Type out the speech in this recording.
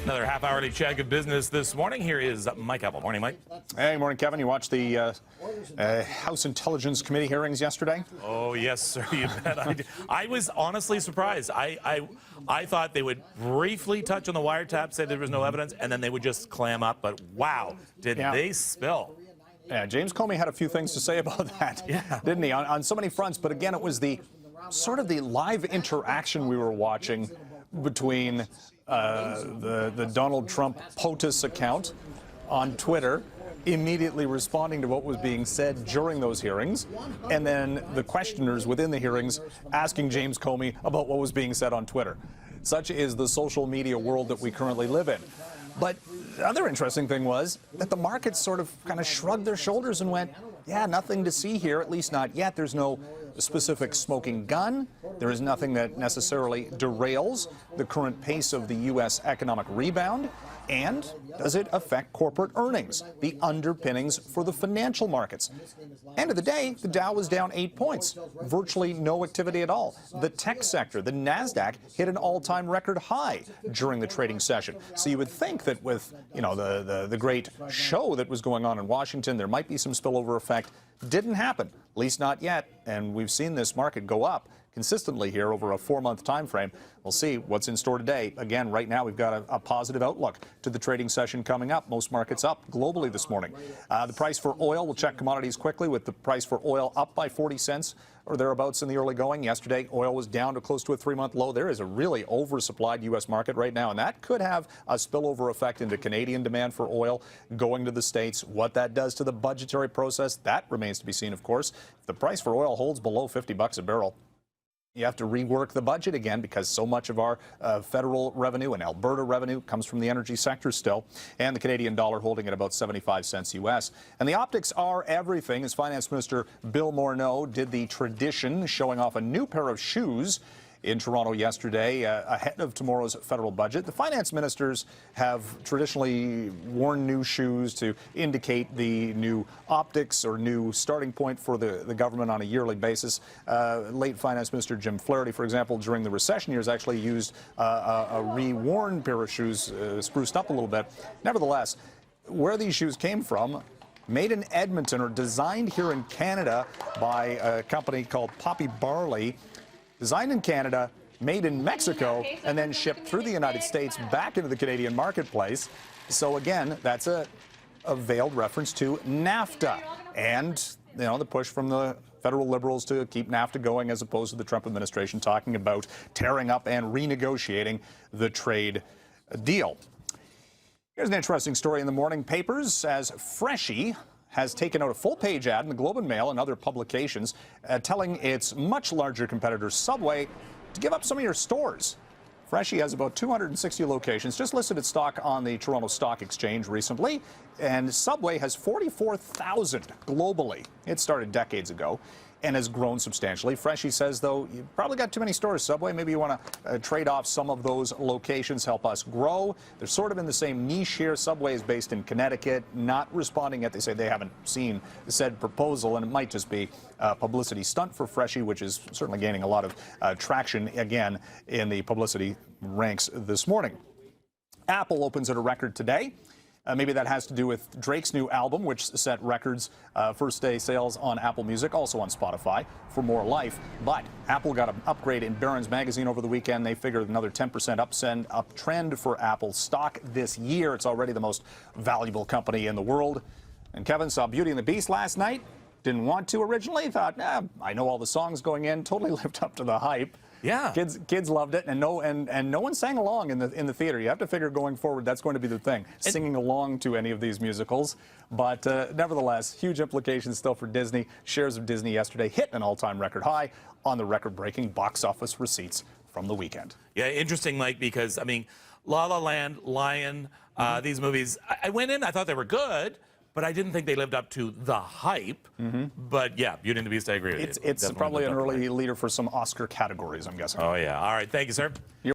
Another half-hourly check of business this morning. Here is Mike Eppel. Morning, Mike. Hey, morning, Kevin. You watched the House Intelligence Committee hearings yesterday? Oh, yes, sir. You bet I did. I was honestly surprised. I thought they would briefly touch on the wiretap, say there was no evidence, and then they would just clam up. But wow, did they spill? Yeah, James Comey had a few things to say about that, didn't he? On so many fronts. But again, it was the sort of the live interaction we were watching between the Donald Trump POTUS account on Twitter immediately responding to what was being said during those hearings, and then the questioners within the hearings asking James Comey about what was being said on Twitter. Such is the social media world that we currently live in. But the other interesting thing was that the markets sort of kind of shrugged their shoulders and went, yeah, nothing to see here, at least not yet. There's no specific smoking gun. There is nothing that necessarily derails the current pace of the U.S. economic rebound. And does it affect corporate earnings, the underpinnings for the financial markets? End of the day, the Dow was down 8 points, virtually no activity at all. The tech sector, the NASDAQ, hit an all-time record high during the trading session. So you would think that with, you know, the great show that was going on in Washington, there might be some spillover effect. Didn't happen, at least not yet. And we've seen this market go up consistently here over a 4-month time frame. We'll see what's in store today. Again, right now we've got a positive outlook to the trading session coming up. Most markets up globally this morning. The price for oil, we'll check commodities quickly, with the price for oil up by 40 cents or thereabouts in the early going. Yesterday, oil was down to close to a 3-month low. There is a really oversupplied U.S. market right now, and that could have a spillover effect into Canadian demand for oil going to the States. What that does to the budgetary process, that remains to be seen, of course. If the price for oil holds below $50 a barrel, you have to rework the budget again, because so much of our federal revenue and Alberta revenue comes from the energy sector still. And the Canadian dollar holding at about 75 cents U.S. And the optics are everything, as Finance Minister Bill Morneau did the tradition, showing off a new pair of shoes in Toronto yesterday ahead of tomorrow's federal budget. The finance ministers have traditionally worn new shoes to indicate the new optics or new starting point for the government on a yearly basis. Late Finance Minister Jim Flaherty, for example, during the recession years actually used a reworn pair of shoes, spruced up a little bit. Nevertheless, where these shoes came from, made in Edmonton or designed here in Canada by a company called Poppy Barley, designed in Canada, made in Mexico, and then shipped through the United States back into the Canadian marketplace. So again, that's a veiled reference to NAFTA and, you know, the push from the federal Liberals to keep NAFTA going, as opposed to the Trump administration talking about tearing up and renegotiating the trade deal. Here's an interesting story in the morning papers, as Freshii has taken out a full-page ad in the Globe and Mail and other publications telling its much larger competitor Subway to give up some of your stores. Freshii has about 260 locations, just listed its stock on the Toronto Stock Exchange recently, and Subway has 44,000 globally. It started decades ago and has grown substantially. Freshii says, though, you've probably got too many stores, Subway. Maybe you want to trade off some of those locations, help us grow. They're sort of in the same niche here. Subway is based in Connecticut, not responding yet. They say they haven't seen said proposal, and it might just be a publicity stunt for Freshii, which is certainly gaining a lot of traction, again, in the publicity ranks this morning. Apple opens at a record today. Maybe that has to do with Drake's new album, which set records first-day sales on Apple Music, also on Spotify, for More Life. But Apple got an upgrade in Barron's magazine over the weekend. They figured another 10% uptrend for Apple stock this year. It's already the most valuable company in the world. And Kevin saw Beauty and the Beast last night. Didn't want to originally. Thought, I know all the songs going in. Totally lived up to the hype. Yeah, kids loved it, and no one sang along in the theater. You have to figure going forward that's going to be the thing, singing along to any of these musicals. But nevertheless, huge implications still for Disney. Shares of Disney yesterday hit an all-time record high on the record-breaking box office receipts from the weekend. Yeah, interesting, Mike, because I mean, La La Land, Lion, these movies. I went in, I thought they were good, but I didn't think they lived up to the hype. But yeah, Beauty and the Beast, I agree with you. It's probably an early leader for some Oscar categories, I'm guessing. Oh yeah. All right. Thank you, sir.